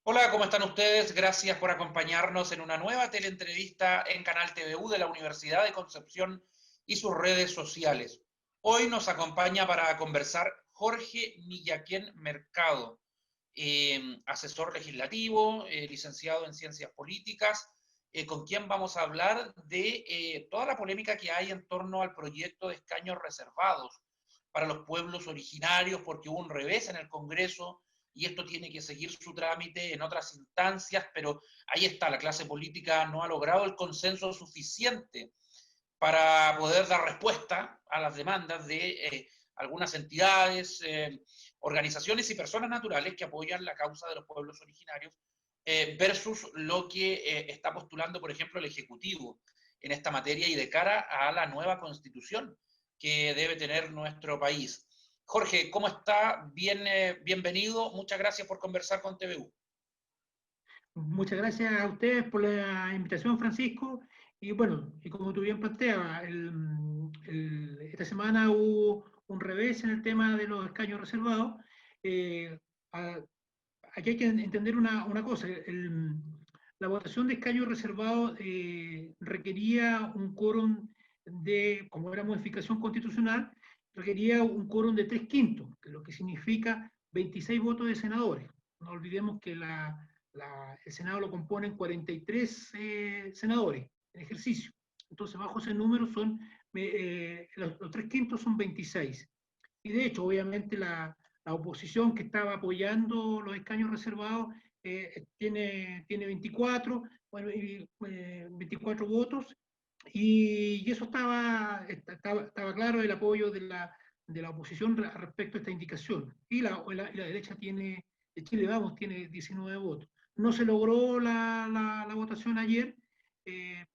Hola, ¿cómo están ustedes? Gracias por acompañarnos en una nueva teleentrevista en Canal TVU de la Universidad de Concepción y sus redes sociales. Hoy nos acompaña para conversar Jorge Millaquén Mercado, asesor legislativo, licenciado en Ciencias Políticas, con quien vamos a hablar de toda la polémica que hay en torno al proyecto de escaños reservados para los pueblos originarios, porque hubo un revés en el Congreso y esto tiene que seguir su trámite en otras instancias, pero ahí está, la clase política no ha logrado el consenso suficiente para poder dar respuesta a las demandas de algunas entidades, organizaciones y personas naturales que apoyan la causa de los pueblos originarios, versus lo que está postulando, por ejemplo, el Ejecutivo en esta materia y de cara a la nueva constitución que debe tener nuestro país. Jorge, ¿cómo está? Bienvenido. Muchas gracias por conversar con TVU. Muchas gracias a ustedes por la invitación, Francisco. Y bueno, y como tú bien planteabas, esta semana hubo un revés en el tema de los escaños reservados. Eh, a- Aquí hay que entender una cosa. La votación de escaños reservados requería un quórum como era modificación constitucional, requería un quórum de 3/5, lo que significa 26 votos de senadores. No olvidemos que el Senado lo componen 43 senadores en ejercicio. Entonces, bajo ese número los 3/5 son 26. Y de hecho, obviamente, la oposición que estaba apoyando los escaños reservados tiene 24, bueno, 24 votos, y eso estaba claro el apoyo de la oposición respecto a esta indicación. Y la derecha de Chile Vamos tiene 19 votos. No se logró la votación ayer,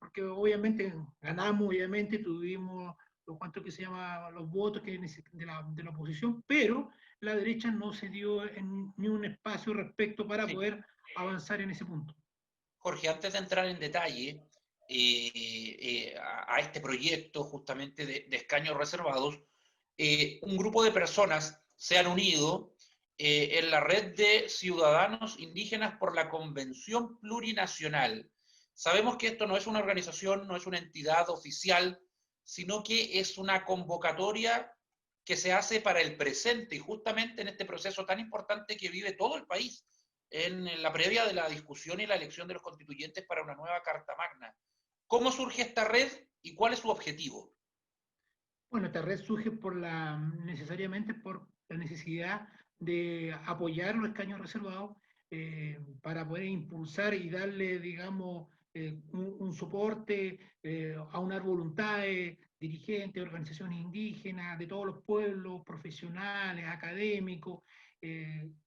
porque obviamente ganamos, obviamente tuvimos lo cuanto que se llama los votos de la oposición, pero la derecha no se dio ni un espacio respecto para Sí. poder avanzar en ese punto. Jorge, antes de entrar en detalle a este proyecto justamente de escaños reservados, un grupo de personas se han unido en la red de ciudadanos indígenas por la Convención Plurinacional. Sabemos que esto no es una organización, no es una entidad oficial, sino que es una convocatoria que se hace para el presente y justamente en este proceso tan importante que vive todo el país en la previa de la discusión y la elección de los constituyentes para una nueva Carta Magna. ¿Cómo surge esta red y cuál es su objetivo? Bueno, esta red surge necesariamente por la necesidad de apoyar los escaños reservados, para poder impulsar y darle, digamos, un soporte a unas voluntades dirigentes, organizaciones indígenas, de todos los pueblos, profesionales, académicos,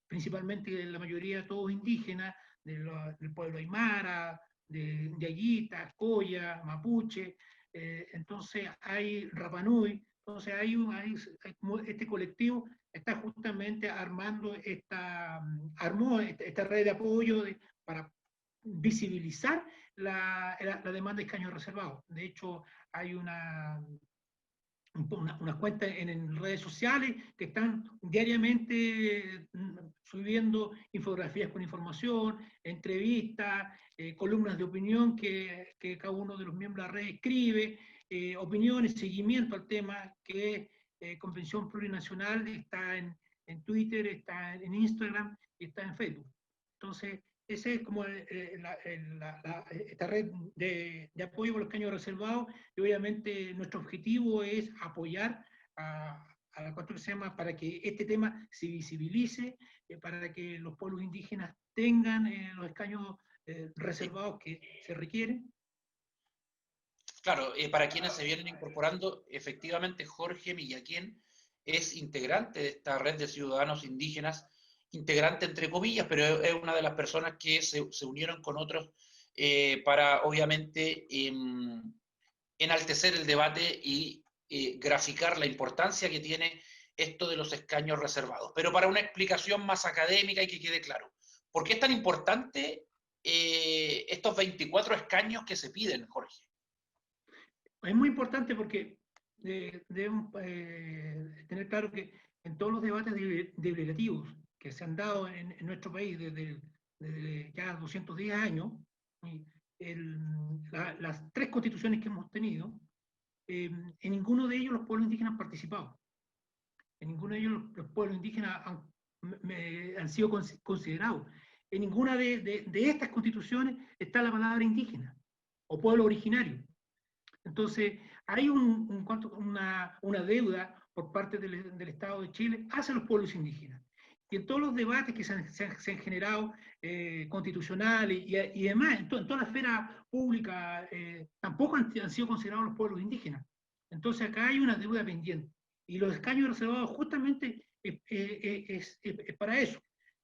principalmente la mayoría todos indígenas, del pueblo aymara, de Ayita, Coya, Mapuche. Entonces hay Rapanui, entonces este colectivo está justamente armó esta red de apoyo para visibilizar la demanda de escaños reservados. De hecho, hay unas cuentas en redes sociales que están diariamente subiendo infografías con información, entrevistas, columnas de opinión que cada uno de los miembros de la red escribe, opiniones, seguimiento al tema, que Convención Plurinacional está en Twitter, está en Instagram y está en Facebook. Entonces, ese es como esta red de apoyo por los caños reservados, y obviamente nuestro objetivo es apoyar a la cuestión que se llama para que este tema se visibilice, para que los pueblos indígenas tengan los escaños Sí, reservados que se requieren. claro, para quienes se vienen incorporando, efectivamente Jorge Millaquén es integrante de esta red de ciudadanos indígenas, integrante entre comillas, pero es una de las personas que se unieron con otros para obviamente enaltecer el debate y graficar la importancia que tiene esto de los escaños reservados. Pero para una explicación más académica y que quede claro, ¿por qué es tan importante estos 24 escaños que se piden, Jorge? Es muy importante porque debemos tener claro que en todos los debates deliberativos que se han dado en nuestro país, desde ya 210 años, y las tres constituciones que hemos tenido, en ninguno de ellos los pueblos indígenas han participado. En ninguno de ellos los pueblos indígenas han sido considerados. En ninguna de estas constituciones está la palabra indígena o pueblo originario. Entonces, hay una deuda por parte del Estado de Chile hacia los pueblos indígenas. Y en todos los debates que se han generado, constitucionales y demás, en toda la esfera pública, tampoco han sido considerados los pueblos indígenas. Entonces, acá hay una deuda pendiente. Y los escaños reservados justamente es para eso.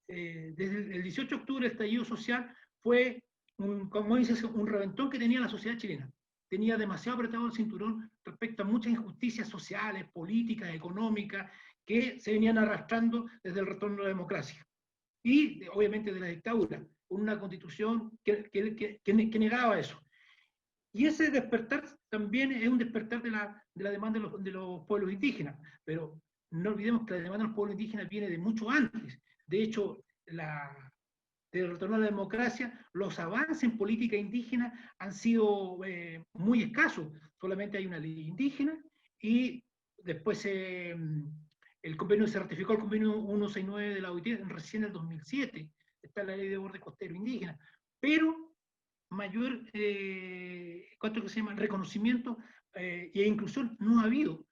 Desde el 18 de octubre, el estallido social fue, como dices, un reventón que tenía la sociedad chilena. Tenía demasiado apretado el cinturón respecto a muchas injusticias sociales, políticas, económicas, que se venían arrastrando desde el retorno a la democracia. Y, obviamente, de la dictadura, con una constitución que negaba eso. Y ese despertar también es un despertar de la demanda de los pueblos indígenas. Pero no olvidemos que la demanda de los pueblos indígenas viene de mucho antes. De hecho, desde el retorno a la democracia, los avances en política indígena han sido muy escasos. Solamente hay una ley indígena y después se ratificó el convenio 169 de la OIT recién en el 2007. Está la ley de borde costero indígena. Pero mayor ¿cuánto que se llama? Reconocimiento e inclusión no ha habido.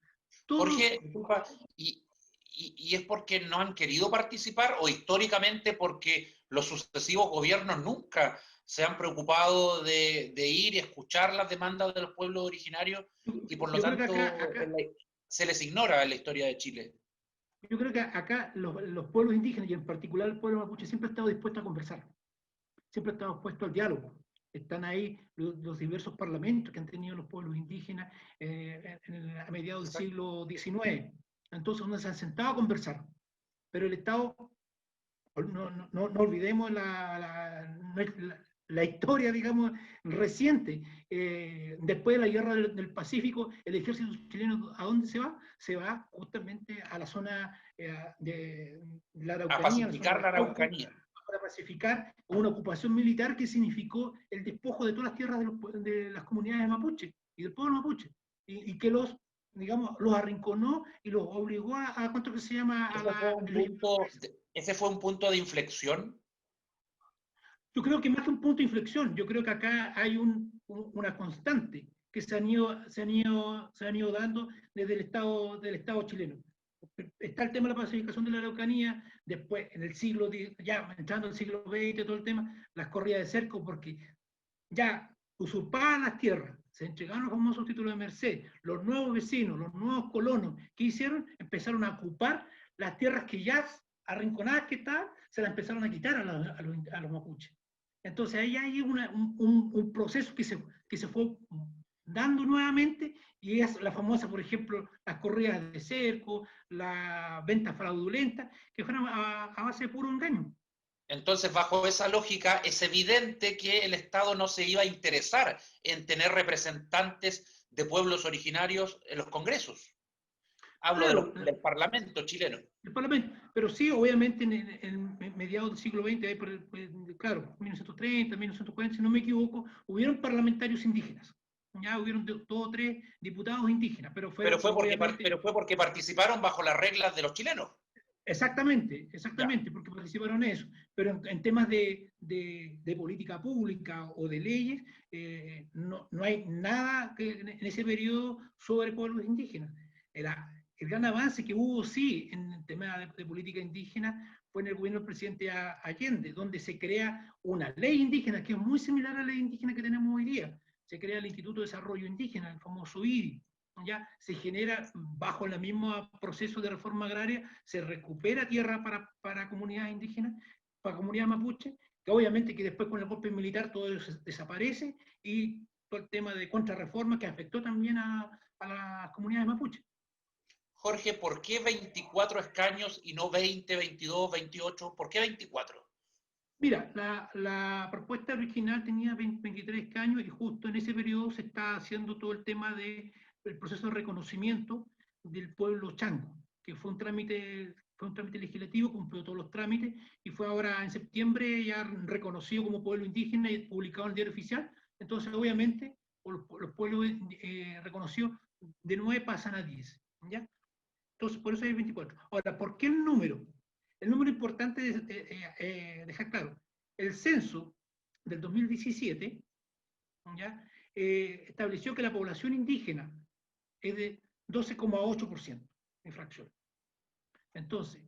Jorge, disculpa, y es porque no han querido participar o históricamente porque los sucesivos gobiernos nunca se han preocupado de ir y escuchar las demandas de los pueblos originarios y por lo tanto se les ignora en la historia de Chile. Yo creo que acá los pueblos indígenas y en particular el pueblo mapuche siempre ha estado dispuesto a conversar, siempre ha estado dispuesto al diálogo. Están ahí los diversos parlamentos que han tenido los pueblos indígenas a mediados del siglo XIX. Entonces, donde se han sentado a conversar. Pero el Estado, no olvidemos la historia, digamos, reciente. Después de la guerra del Pacífico, el ejército chileno, ¿a dónde se va? Se va justamente a la zona de la Araucanía. A pacificar la Araucanía. Para pacificar una ocupación militar que significó el despojo de todas las tierras de las comunidades mapuche y del pueblo mapuche, y que digamos, los arrinconó y los obligó a ¿cuánto que se llama? ¿Ese fue un punto de inflexión? Yo creo que más que un punto de inflexión, yo creo que acá hay una constante que se han ido dando desde del Estado chileno. Está el tema de la pacificación de la Araucanía, después en el siglo, ya entrando en el siglo XX, todo el tema, las corridas de cerco, porque ya usurpaban las tierras, se entregaron los famosos títulos de merced, los nuevos vecinos, los nuevos colonos, ¿qué hicieron? Empezaron a ocupar las tierras que ya arrinconadas que estaban, se las empezaron a quitar a los mapuches. Entonces ahí hay un proceso que se fue dando nuevamente, y es la famosa, por ejemplo, las corridas de cerco, la venta fraudulenta, que fueron a base de puro engaño. Entonces, bajo esa lógica, es evidente que el Estado no se iba a interesar en tener representantes de pueblos originarios en los congresos. Hablo Claro, del Parlamento chileno. El Parlamento, pero sí, obviamente, en mediados del siglo XX, claro, 1930, 1940, si no me equivoco, hubieron parlamentarios indígenas. Ya hubieron 2 o 3 diputados indígenas, pero fue porque participaron bajo las reglas de los chilenos. Exactamente, porque participaron en eso. Pero en temas de política pública o de leyes, no hay nada en ese periodo sobre pueblos indígenas. El gran avance que hubo, sí, en el tema de política indígena fue en el gobierno del presidente Allende, donde se crea una ley indígena que es muy similar a la ley indígena que tenemos hoy día. Se crea el Instituto de Desarrollo Indígena, el famoso IDI. Ya se genera, bajo el mismo proceso de reforma agraria, se recupera tierra para comunidades indígenas, para comunidades mapuche, que obviamente que después con el golpe militar todo eso desaparece, y todo el tema de contrarreforma que afectó también a las comunidades mapuche. Jorge, ¿por qué 24 escaños y no 20, 22, 28? ¿Por qué 24? Mira, la propuesta original tenía 23 escaños y justo en ese periodo se está haciendo todo el tema del proceso de reconocimiento del pueblo chango, que fue un trámite fue un trámite legislativo, cumplió todos los trámites y fue ahora en septiembre ya reconocido como pueblo indígena y publicado en el diario oficial. Entonces, obviamente, los pueblos reconocidos de 9 pasan a 10, ¿ya? Entonces, por eso hay 24. Ahora, ¿por qué el número? El número importante es dejar claro. El censo del 2017, ¿ya? Estableció que la población indígena es de 12,8% de fracción. Entonces,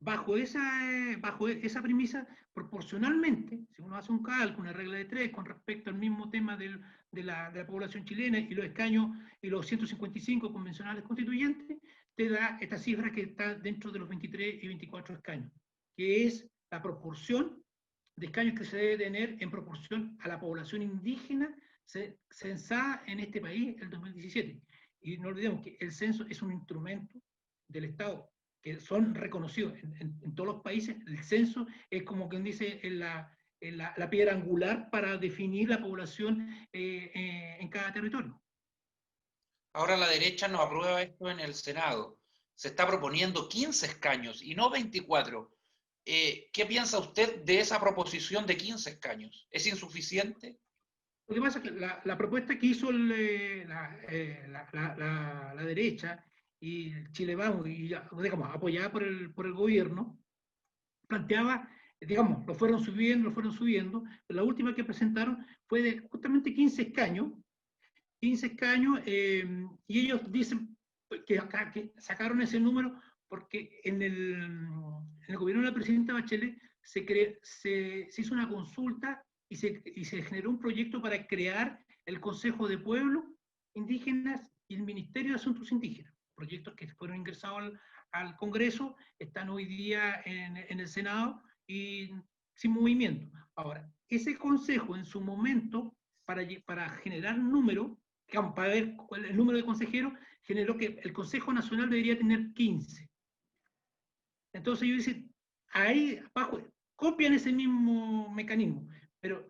bajo esa premisa, proporcionalmente, si uno hace un cálculo, una regla de 3 con respecto al mismo tema de la población chilena y los escaños y los 155 convencionales constituyentes, te da esta cifra que está dentro de los 23 y 24 escaños, que es la proporción de escaños que se debe tener en proporción a la población indígena censada en este país el 2017. Y no olvidemos que el censo es un instrumento del Estado que son reconocidos en todos los países. El censo es como quien dice la piedra angular para definir la población en cada territorio. Ahora la derecha no aprueba esto en el Senado. Se está proponiendo 15 escaños y no 24. ¿Qué piensa usted de esa proposición de 15 escaños? ¿Es insuficiente? Lo que pasa es que la propuesta que hizo la derecha y Chile Vamos, y digamos, apoyada por el gobierno, planteaba, digamos, lo fueron subiendo, pero la última que presentaron fue de justamente 15 escaños, y ellos dicen que sacaron ese número porque en el gobierno de la presidenta Bachelet se hizo una consulta y se generó un proyecto para crear el Consejo de Pueblos Indígenas y el Ministerio de Asuntos Indígenas, proyectos que fueron ingresados al Congreso, están hoy día en el Senado y sin movimiento. Ahora, ese consejo en su momento, para generar número, para ver el número de consejeros, generó que el Consejo Nacional debería tener 15. Entonces yo dice, ahí abajo copian ese mismo mecanismo, pero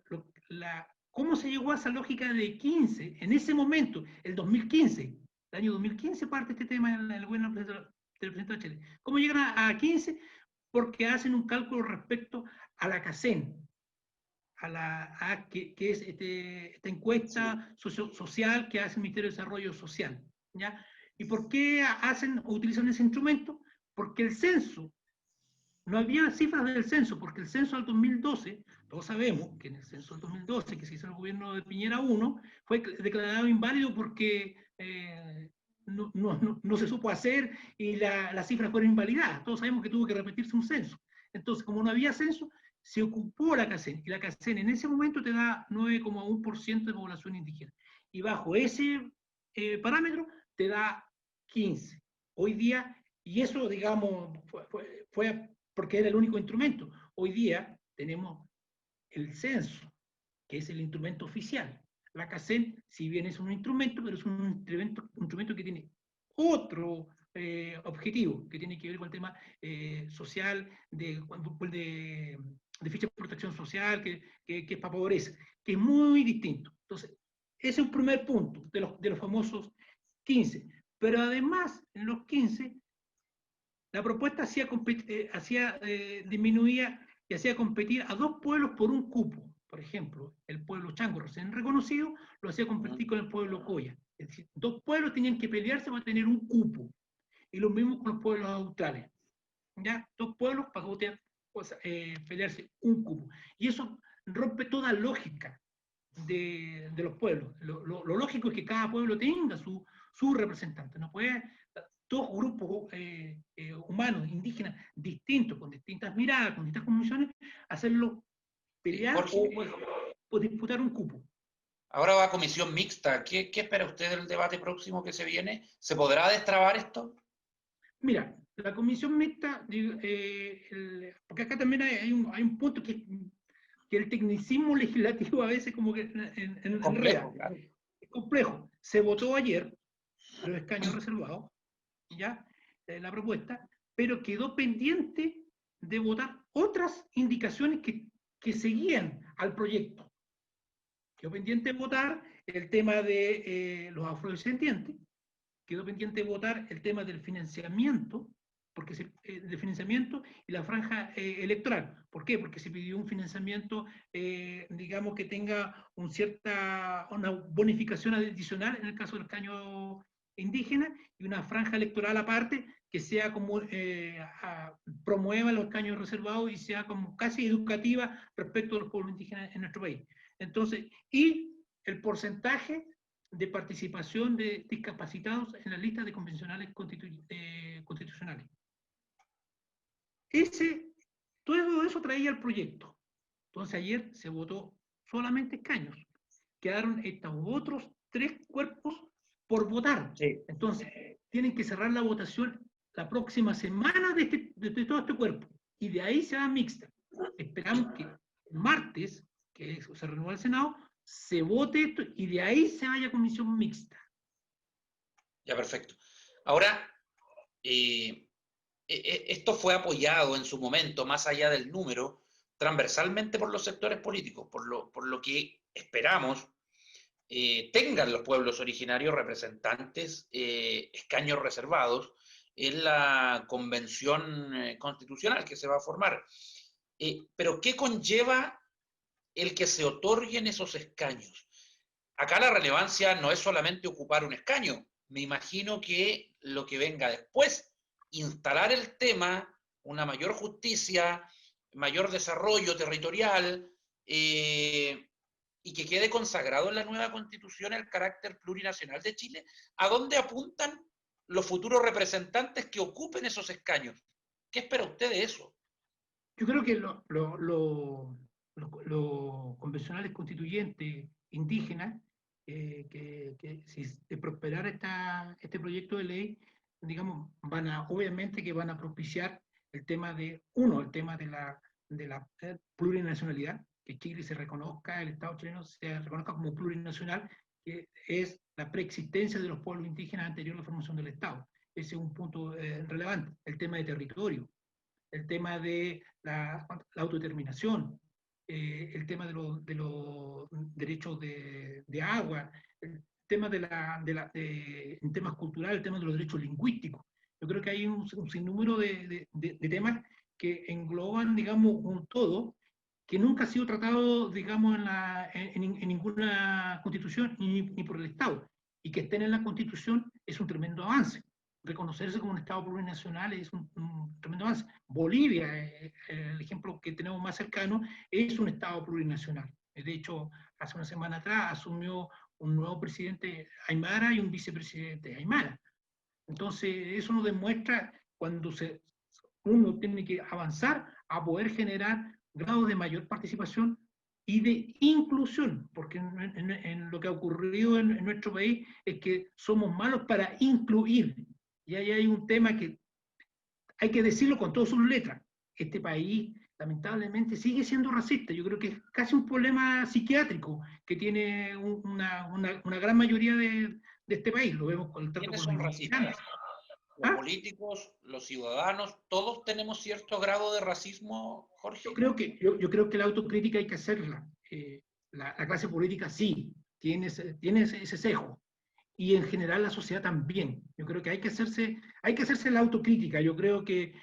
¿cómo se llegó a esa lógica de 15? En ese momento, el 2015, el año 2015 parte este tema en el gobierno del presidente Bachelet. ¿Cómo llegan a 15? Porque hacen un cálculo respecto a la CACEN, que es esta encuesta social que hace el Ministerio de Desarrollo Social, ¿ya? ¿Y por qué utilizan ese instrumento? Porque el censo, no había cifras del censo, porque el censo del 2012, todos sabemos que en el censo del 2012, que se hizo en el gobierno de Piñera 1, fue declarado inválido porque no se supo hacer y las cifras fueron invalidadas. Todos sabemos que tuvo que repetirse un censo. Entonces, como no había censo, se ocupó la CACEN, y la CACEN en ese momento te da 9,1% de población indígena. Y bajo ese parámetro te da 15. Hoy día, y eso, digamos, fue porque era el único instrumento. Hoy día tenemos el censo, que es el instrumento oficial. La CACEN, si bien es un instrumento, pero es un instrumento que tiene otro objetivo, que tiene que ver con el tema social, de ficha de protección social, que es para pobreza, que es muy distinto. Entonces, ese es un primer punto de los famosos 15. Pero además, en los 15, la propuesta disminuía y hacía competir a dos pueblos por un cupo. Por ejemplo, el pueblo chango recién reconocido lo hacía competir con el pueblo coya. Es decir, dos pueblos tenían que pelearse para tener un cupo. Y lo mismo con los pueblos australes. ¿Ya? Dos pueblos para pelearse un cupo. Y eso rompe toda lógica de los pueblos. Lo lógico es que cada pueblo tenga su representante. No puede dos grupos humanos, indígenas, distintos, con distintas miradas, con distintas convicciones, hacerlo pelear o disputar un cupo. Ahora va a comisión mixta. ¿Qué espera usted del debate próximo que se viene? ¿Se podrá destrabar esto? Mira, la comisión mixta, porque acá también hay un punto que el tecnicismo legislativo a veces como que Complejo, claro. Es complejo. Se votó ayer los escaños reservados, ¿ya? La propuesta, pero quedó pendiente de votar otras indicaciones que seguían al proyecto. Quedó pendiente de votar el tema de los afrodescendientes, quedó pendiente de votar el tema del financiamiento porque de financiamiento y la franja electoral. ¿Por qué? Porque se pidió un financiamiento, digamos, que tenga una bonificación adicional en el caso del escaño indígena y una franja electoral aparte que sea como promueva los escaños reservados y sea como casi educativa respecto a los pueblos indígenas en nuestro país. Entonces, y el porcentaje de participación de discapacitados en las listas de convencionales constitucionales. Todo eso traía el proyecto. Entonces ayer se votó solamente escaños. Quedaron estos otros 3 cuerpos por votar. Sí. Entonces, tienen que cerrar la votación la próxima semana de todo este cuerpo. Y de ahí se va mixta. Esperamos que el martes, que se renueva el Senado, se vote esto y de ahí se vaya a comisión mixta. Ya, perfecto. Ahora, esto fue apoyado en su momento, más allá del número, transversalmente por los sectores políticos, por lo que esperamos tengan los pueblos originarios representantes, escaños reservados en la convención constitucional que se va a formar. Pero ¿qué conlleva el que se otorguen esos escaños? Acá la relevancia no es solamente ocupar un escaño, me imagino que lo que venga después, instalar el tema, una mayor justicia, mayor desarrollo territorial, y que quede consagrado en la nueva Constitución el carácter plurinacional de Chile, ¿a dónde apuntan los futuros representantes que ocupen esos escaños? ¿Qué espera usted de eso? Yo creo que los convencionales constituyentes indígenas, que si prosperara este proyecto de ley, digamos, obviamente que van a propiciar el tema el tema de la plurinacionalidad, que Chile se reconozca, el Estado chileno se reconozca como plurinacional, que es la preexistencia de los pueblos indígenas anterior a la formación del Estado. Ese es un punto relevante. El tema de territorio, el tema de la autodeterminación, el tema de los derechos de agua, el tema en temas culturales, el tema de los derechos lingüísticos. Yo creo que hay un sinnúmero de temas que engloban, digamos, un todo que nunca ha sido tratado, digamos, en ninguna constitución ni por el Estado. Y que estén en la constitución es un tremendo avance. Reconocerse como un Estado plurinacional es un tremendo avance. Bolivia, el ejemplo que tenemos más cercano, es un Estado plurinacional. De hecho, hace una semana atrás asumió un nuevo presidente Aymara y un vicepresidente Aymara. Entonces, eso nos demuestra cuando uno tiene que avanzar a poder generar grados de mayor participación y de inclusión, porque en lo que ha ocurrido en nuestro país es que somos malos para incluir. Y ahí hay un tema que hay que decirlo con todas sus letras. Este país, lamentablemente, sigue siendo racista. Yo creo que es casi un problema psiquiátrico que tiene una gran mayoría de este país. Lo vemos con el trato ¿Quiénes con son los racistas? inmigrantes. Los políticos, los ciudadanos, todos tenemos cierto grado de racismo, Jorge. Yo creo que la autocrítica hay que hacerla. La clase política sí, tiene ese sesgo. Y en general la sociedad también. Yo creo que hay que hacerse la autocrítica. Yo creo que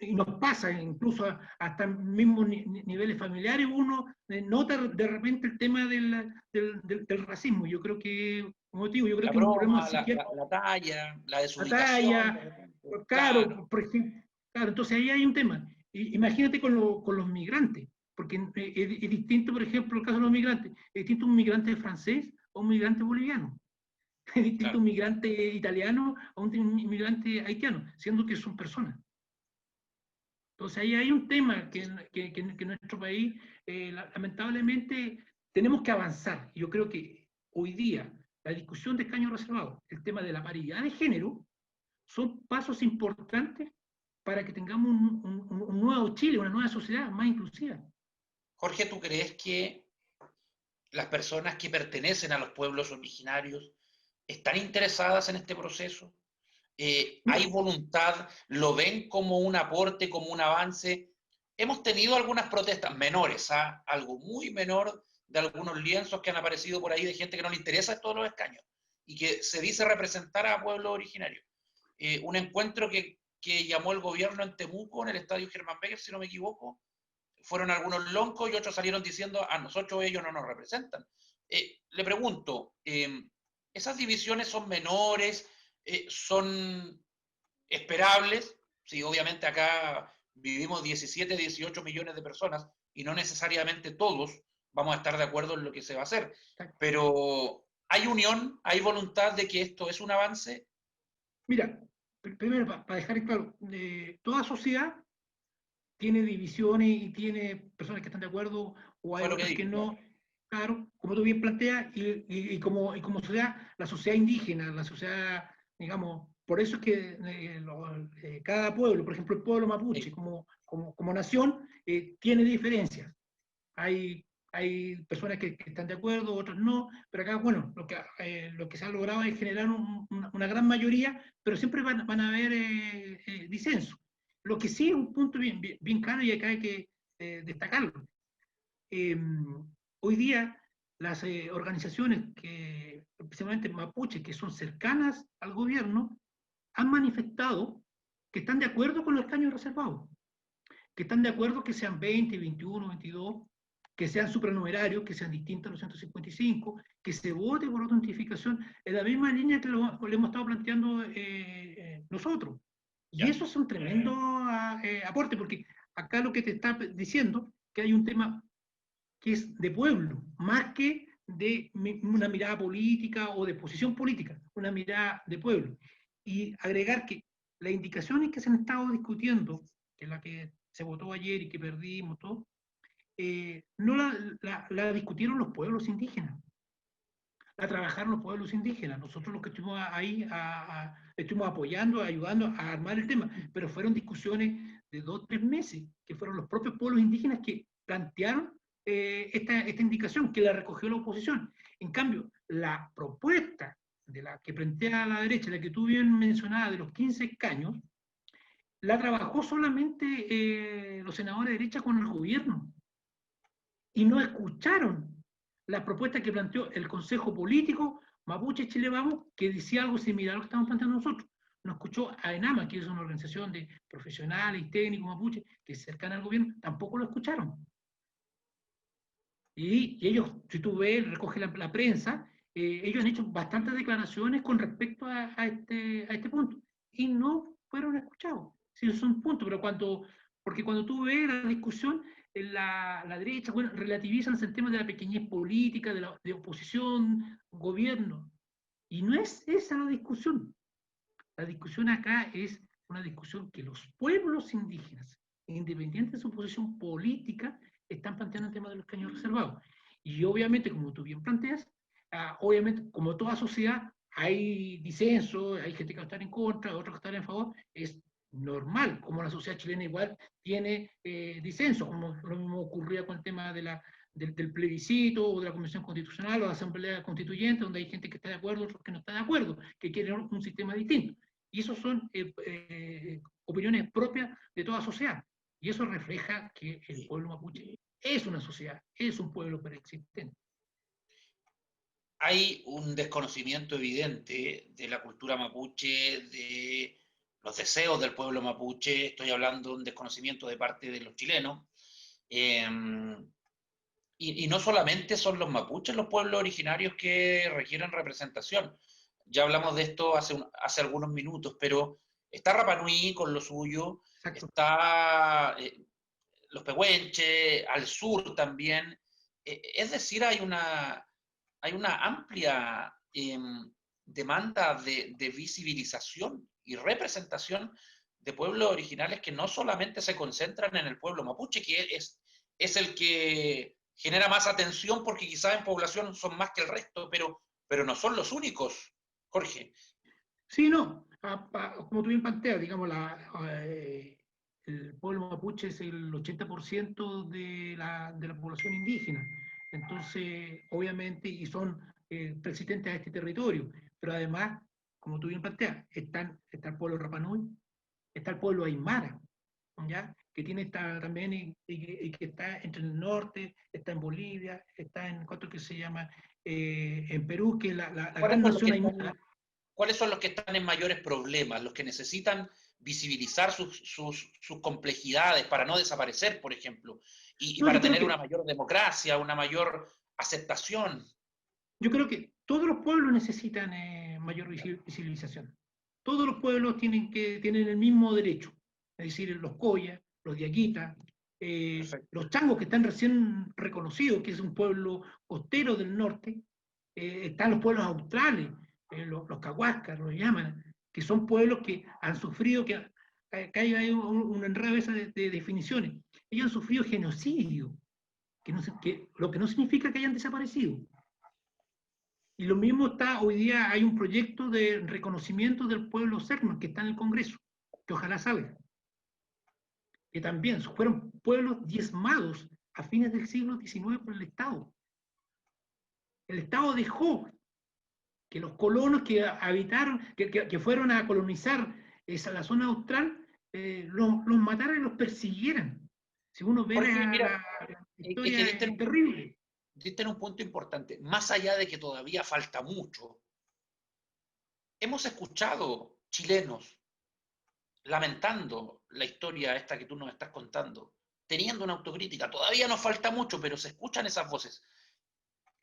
y nos pasa incluso hasta mismos niveles familiares, uno nota de repente el tema del racismo. Yo creo que, como digo, yo creo La que es un problema broma, psiquiátrico. la talla, la La desubicación, de talla, repente. claro, por ejemplo, claro, entonces ahí hay un tema. Imagínate con los migrantes, porque es distinto, por ejemplo, el caso de los migrantes, es distinto un migrante francés a un migrante boliviano, es distinto Claro. un migrante italiano a un migrante haitiano, siendo que son personas. Entonces ahí hay un tema que en nuestro país, lamentablemente, tenemos que avanzar. Yo creo que hoy día la discusión de escaños reservados, el tema de la paridad de género, son pasos importantes para que tengamos un nuevo Chile, una nueva sociedad más inclusiva. Jorge, ¿tú crees que las personas que pertenecen a los pueblos originarios están interesadas en este proceso? ¿Hay voluntad? ¿Lo ven como un aporte, como un avance? Hemos tenido algunas protestas menores, algo muy menor, de algunos lienzos que han aparecido por ahí de gente que no le interesa todos los escaños y que se dice representar a pueblos originarios. un encuentro que llamó el gobierno en Temuco, en el estadio Germán Becker, si no me equivoco. Fueron algunos loncos y otros salieron diciendo a nosotros ellos no nos representan. Le pregunto, ¿esas divisiones son menores, son esperables? Sí, obviamente acá vivimos 17, 18 millones de personas y no necesariamente todos vamos a estar de acuerdo en lo que se va a hacer, pero ¿hay unión, hay voluntad de que esto es un avance? Mira, primero, para dejar claro, toda sociedad tiene divisiones y tiene personas que están de acuerdo o hay Fue lo que otras que dije, claro. no. Claro, como tú bien planteas, y como sociedad, la sociedad indígena, la sociedad, digamos, por eso es que cada pueblo, por ejemplo, el pueblo mapuche Sí. como nación, tiene diferencias. Hay personas que están de acuerdo, otras no, pero acá, bueno, lo que se ha logrado es generar una gran mayoría, pero siempre van a haber disensos. Lo que sí es un punto bien claro y acá hay que destacarlo. Eh, Hoy día las organizaciones, especialmente mapuche, que son cercanas al gobierno, han manifestado que están de acuerdo con los escaños reservados, que están de acuerdo que sean 20, 21, 22, que sean supranumerarios, que sean distintos a los 155, que se vote por autentificación, en la misma línea que lo hemos estado planteando nosotros. Y Ya. eso es un tremendo aporte, porque acá lo que te está diciendo que hay un tema que es de pueblo, más que de una mirada política o de posición política, una mirada de pueblo. Y agregar que las indicaciones que se han estado discutiendo, que es la que se votó ayer y que perdimos, todo, no la discutieron los pueblos indígenas, la trabajaron los pueblos indígenas. Nosotros los que estuvimos ahí estuvimos apoyando, ayudando a armar el tema, pero fueron discusiones de 2 o 3 meses, que fueron los propios pueblos indígenas que plantearon esta indicación, que la recogió la oposición. En cambio, la propuesta de la que plantea la derecha, la que tú bien mencionabas, de los 15 escaños, la trabajó solamente los senadores de derecha con el gobierno y no escucharon la propuesta que planteó el Consejo Político Mapuche Chile Vamos, que decía algo similar a lo que estamos planteando nosotros. No escuchó a ENAMA, que es una organización de profesionales y técnicos mapuche que es cercana al gobierno, tampoco lo escucharon. Y ellos, si tú ves, recoge la prensa, ellos han hecho bastantes declaraciones con respecto a este punto y no fueron escuchados. Sí, es un punto, pero porque cuando tú ves la discusión, la derecha, bueno, relativizan el tema de la pequeñez política, de oposición, gobierno, y no es esa la discusión. La discusión acá es una discusión que los pueblos indígenas, independientes de su posición política, están planteando el tema de los caños reservados. Y obviamente, como tú bien planteas, obviamente, como toda sociedad, hay disenso, hay gente que va a estar en contra, otros que están en favor, es normal, como la sociedad chilena igual tiene disenso, como lo mismo ocurría con el tema del plebiscito o de la Convención Constitucional o de la Asamblea Constituyente, donde hay gente que está de acuerdo, otros que no están de acuerdo, que quieren un sistema distinto. Y eso son opiniones propias de toda sociedad. Y eso refleja que el pueblo mapuche es una sociedad, es un pueblo preexistente. Hay un desconocimiento evidente de la cultura mapuche, de los deseos del pueblo mapuche. Estoy hablando de un desconocimiento de parte de los chilenos. Eh, y no solamente son los mapuches los pueblos originarios que requieren representación. Ya hablamos de esto hace algunos minutos, pero está Rapa Nui con lo suyo, Exacto. está los pehuenches, al sur también. Es decir, hay una amplia demanda de visibilización y representación de pueblos originales que no solamente se concentran en el pueblo mapuche, que es el que genera más atención porque quizás en población son más que el resto, pero no son los únicos, Jorge. Sí, no, como tú bien planteas, digamos, el pueblo mapuche es el 80% de la población indígena. Entonces, obviamente, y son persistentes a este territorio. Pero además, como tú bien planteas, está el pueblo Rapa Nui, está el pueblo Aymara, ¿ya? Que tiene también, y que está entre el norte, está en Bolivia, está en, ¿cuánto que se llama? En Perú, que es la Por gran eso los que nación están, Aymara. ¿Cuáles son los que están en mayores problemas? Los que necesitan visibilizar sus complejidades para no desaparecer, por ejemplo, y No, para tener una mayor democracia, una mayor aceptación. yo creo que todos los pueblos necesitan mayor visibilización. Todos los pueblos tienen el mismo derecho, es decir, los Coya, los Diaguitas, los Changos que están recién reconocidos, que es un pueblo costero del norte, están los pueblos australes, los Cahuascas, los llaman, que son pueblos que han sufrido, que hay un enredo de definiciones. Ellos han sufrido genocidio, lo que no significa que hayan desaparecido. Y lo mismo está, hoy día hay un proyecto de reconocimiento del pueblo Selknam que está en el Congreso, que ojalá salga. Que también fueron pueblos diezmados a fines del siglo XIX por el Estado. El Estado dejó que los colonos que habitaron, que fueron a colonizar la zona austral, los mataran y los persiguieran. Si uno ve Jorge, mira, la historia, es terrible. diste en un punto importante. Más allá de que todavía falta mucho, hemos escuchado chilenos lamentando la historia esta que tú nos estás contando, teniendo una autocrítica. Todavía nos falta mucho, pero se escuchan esas voces.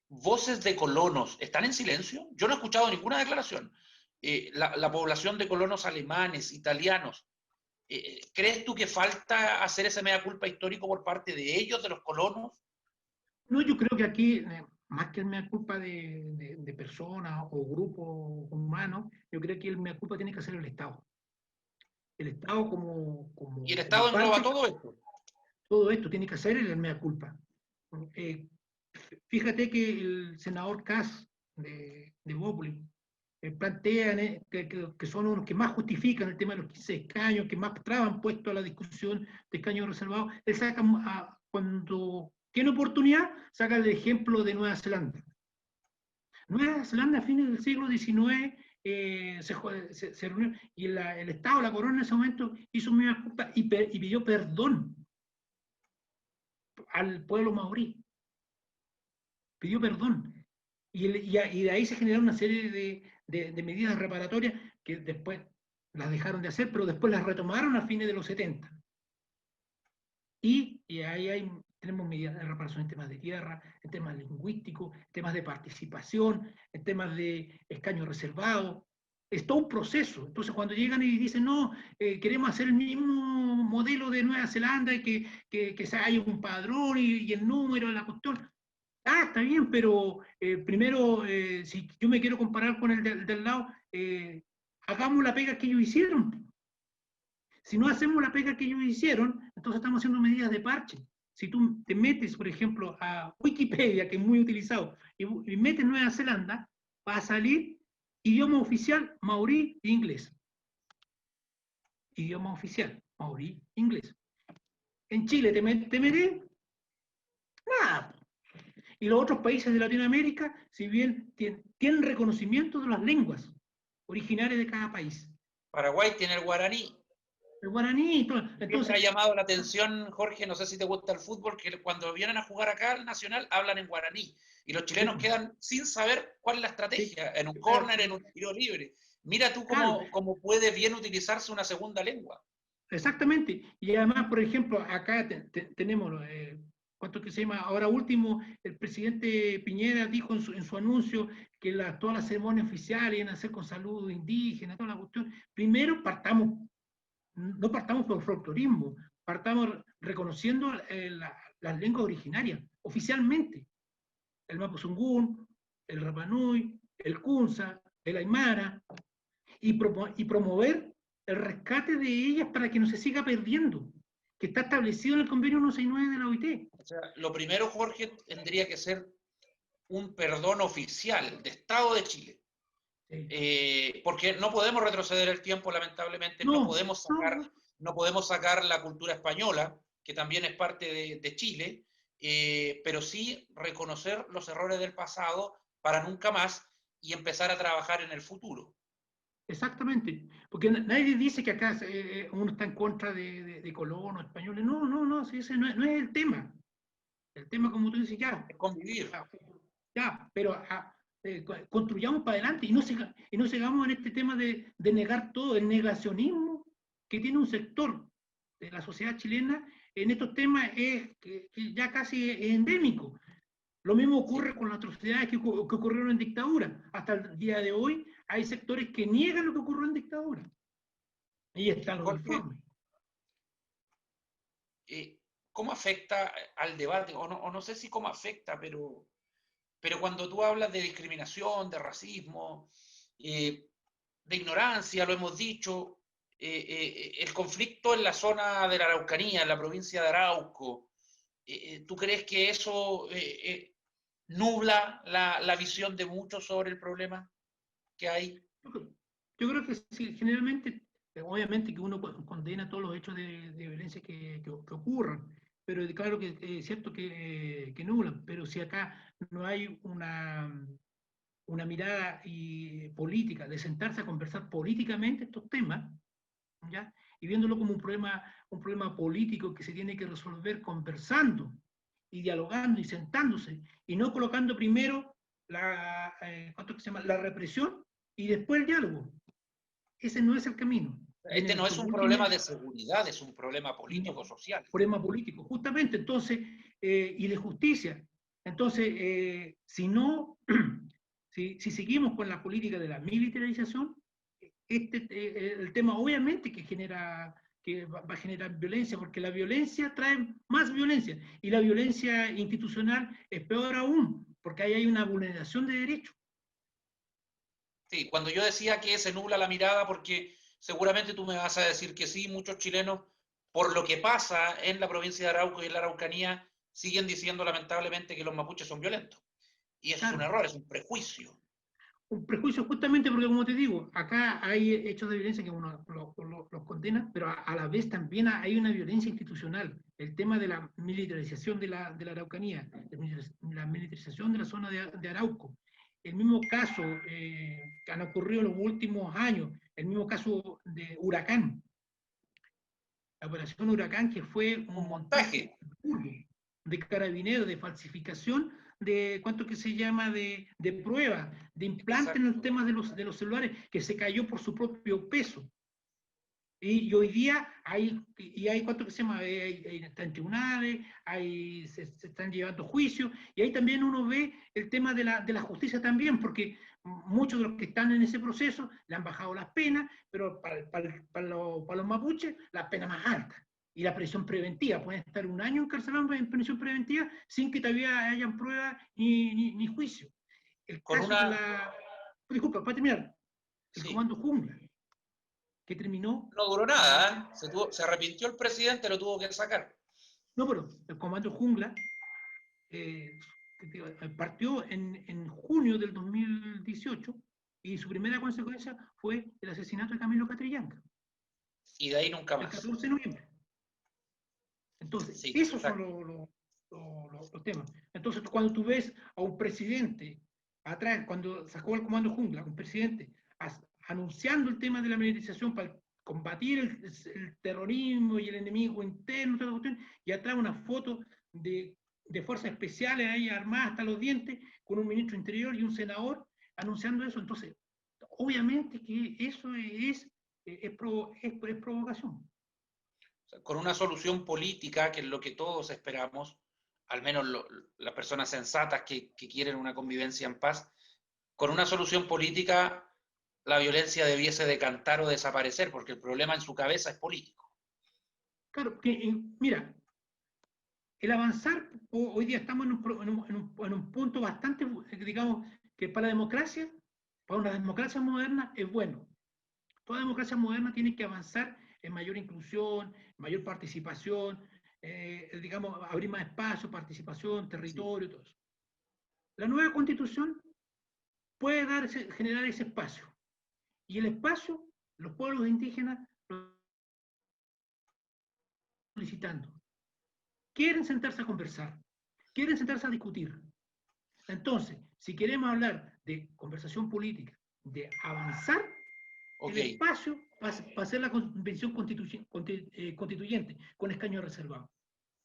Voces de colonos, ¿están en silencio? Yo no he escuchado ninguna declaración. La población de colonos alemanes, italianos, ¿crees tú que falta hacer ese mea culpa histórico por parte de ellos, de los colonos? No, yo creo que aquí, más que el mea culpa de personas o grupos humanos, yo creo que el mea culpa tiene que hacer el Estado. El Estado Y el como Estado engloba parte, todo esto. todo esto tiene que hacer el mea culpa. Eh, Fíjate que el senador Kass de Bópoli plantean que son los que más justifican el tema de los 15 escaños, que más traban puesto a la discusión de escaños reservados. Él saca, cuando tiene oportunidad, saca el ejemplo de Nueva Zelanda. Nueva Zelanda a fines del siglo XIX se reunió y el Estado, la corona en ese momento hizo una culpa y pidió perdón al pueblo maorí. Pidió perdón. Y de ahí se generaron una serie de medidas reparatorias que después las dejaron de hacer, pero después las retomaron a fines de los 70. Y ahí tenemos medidas de reparación en temas de tierra, en temas lingüísticos, en temas de participación, en temas de escaños reservados. Es todo un proceso. Entonces, cuando llegan y dicen, no, queremos hacer el mismo modelo de Nueva Zelanda y que haya un padrón y el número de la cuestión, está bien, pero primero, si yo me quiero comparar con el del lado, hagamos la pega que ellos hicieron. Si no hacemos la pega que ellos hicieron, entonces estamos haciendo medidas de parche. Si tú te metes, por ejemplo, a Wikipedia, que es muy utilizado, y metes Nueva Zelanda, va a salir idioma oficial maorí e inglés. Idioma oficial maorí e inglés. En Chile te metes, nada. Y los otros países de Latinoamérica, si bien tienen reconocimiento de las lenguas originarias de cada país. Paraguay tiene el guaraní. El guaraní, Siempre entonces, ha llamado la atención, Jorge, no sé si te gusta el fútbol, que cuando vienen a jugar acá al Nacional hablan en guaraní. Y los chilenos quedan sin saber cuál es la estrategia, en un córner, en un tiro libre. Mira tú cómo puede bien utilizarse una segunda lengua. Exactamente. Y además, por ejemplo, acá tenemos, ¿cuánto que se llama? Ahora último, el presidente Piñera dijo en su anuncio que todas las ceremonias oficiales iban a ser con saludos indígenas, toda la cuestión. Primero no partamos por folclorismo, partamos reconociendo las lenguas originarias, oficialmente. El Mapuzungún, el Rapanui, el Kunza, el Aymara, y promover el rescate de ellas para que no se siga perdiendo, que está establecido en el convenio 169 de la OIT. O sea, lo primero, Jorge, tendría que ser un perdón oficial de Estado de Chile. Sí. Porque no podemos retroceder el tiempo, lamentablemente, no podemos sacar la cultura española, que también es parte de Chile, pero sí reconocer los errores del pasado para nunca más y empezar a trabajar en el futuro. Exactamente, porque nadie dice que acá uno está en contra de colonos españoles, no, sí, ese no es el tema. El tema, como tú dices, ya. Es convivir. Ya, pero construyamos para adelante y no sigamos en este tema de negar todo, el negacionismo que tiene un sector de la sociedad chilena en estos temas es que ya casi es endémico. Lo mismo ocurre con las atrocidades que ocurrieron en dictadura. Hasta el día de hoy hay sectores que niegan lo que ocurrió en dictadura. Y está lo del Jorge, informe. ¿cómo afecta al debate? O no sé si cómo afecta, pero cuando tú hablas de discriminación, de racismo, de ignorancia, lo hemos dicho, el conflicto en la zona de la Araucanía, en la provincia de Arauco, ¿tú crees que eso nubla la visión de muchos sobre el problema que hay? Yo creo que sí, generalmente, obviamente que uno condena todos los hechos de violencia que ocurran, pero claro que es cierto que nublan, pero si acá no hay una mirada política, de sentarse a conversar políticamente estos temas, ¿ya? Y viéndolo como un problema político que se tiene que resolver conversando y dialogando y sentándose, y no colocando primero ¿cuánto que se llama? La represión y después el diálogo. Ese no es el camino. Este Vienen no es estos un últimos, problema de seguridad, es un problema no, político-social. problema político, justamente, entonces, y de justicia. Entonces, si no, si seguimos con la política de la militarización, el tema obviamente que va a generar violencia, porque la violencia trae más violencia, y la violencia institucional es peor aún, porque ahí hay una vulneración de derechos. Sí, cuando yo decía que se nubla la mirada, porque seguramente tú me vas a decir que sí, muchos chilenos, por lo que pasa en la provincia de Arauco y en la Araucanía, siguen diciendo lamentablemente que los mapuches son violentos. Y eso es un Claro, error, es un prejuicio. un prejuicio justamente porque, como te digo, acá hay hechos de violencia que uno los condena, pero a la vez también hay una violencia institucional. El tema de la militarización de la Araucanía, la militarización de la zona de Arauco. El mismo caso que han ocurrido en los últimos años, el mismo caso de Huracán, la operación Huracán, que fue Un un montaje. montaje de carabineros, de falsificación de, ¿cuánto que se llama?, de prueba, de implante en el Exacto. tema de los celulares, que se cayó por su propio peso. Y hoy día hay ¿cuánto que se llama? Está en tribunales, se están llevando juicios, y ahí también uno ve el tema de la justicia también, porque muchos de los que están en ese proceso le han bajado las penas, pero para los mapuches las penas más altas. Y la prisión preventiva, pueden estar un año encarcelados en prisión preventiva sin que todavía hayan pruebas ni juicio. El Con caso de una, la... Disculpa, para terminar, el sí, comando Jungla, que terminó no duró nada, ¿eh? Se arrepintió el presidente, lo tuvo que sacar. No, pero el comando Jungla eh, partió en junio del 2018 y su primera consecuencia fue el asesinato de Camilo Catrillanca, Y de ahí nunca el más. 14 de noviembre. Entonces, Sí, esos son exacto. los temas. Entonces, cuando tú ves a un presidente atrás, cuando sacó el comando Jungla, un presidente anunciando el tema de la militarización para combatir el terrorismo y el enemigo interno, toda la cuestión, y atrás una foto de fuerzas especiales ahí armadas hasta los dientes, con un ministro interior y un senador anunciando eso. Entonces, obviamente que eso es provocación. O sea, con una solución política, que es lo que todos esperamos, al menos las personas sensatas que quieren una convivencia en paz, con una solución política la violencia debiese decantar o desaparecer, porque el problema en su cabeza es político. Claro, que mira, el avanzar, hoy día estamos en un punto bastante, digamos, que para la democracia, para una democracia moderna es bueno. Toda democracia moderna tiene que avanzar en mayor inclusión, mayor participación, digamos, abrir más espacio, participación, Sí. territorio, todo eso. La nueva constitución puede generar ese espacio. Y el espacio, los pueblos indígenas lo están solicitando. Quieren sentarse a conversar, quieren sentarse a discutir. Entonces, si queremos hablar de conversación política, de avanzar, Ok, el espacio para hacer la convención constituyente con escaño reservado.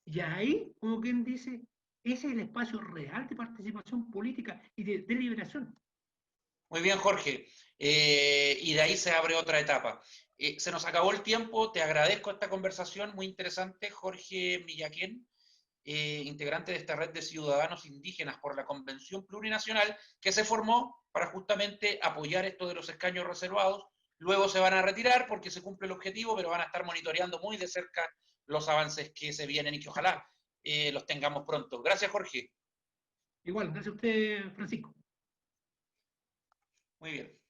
Y ahí, como quien dice, Ese es el espacio real de participación política y de deliberación. Muy bien, Jorge. Y de ahí se abre otra etapa. Se nos acabó el tiempo, te agradezco esta conversación muy interesante, Jorge Millaquén, integrante de esta red de ciudadanos indígenas por la Convención Plurinacional, que se formó para justamente apoyar esto de los escaños reservados. Luego se van a retirar porque se cumple el objetivo, pero van a estar monitoreando muy de cerca los avances que se vienen y que ojalá los tengamos pronto. Gracias, Jorge. Igual, gracias a usted, Francisco. Muy bien.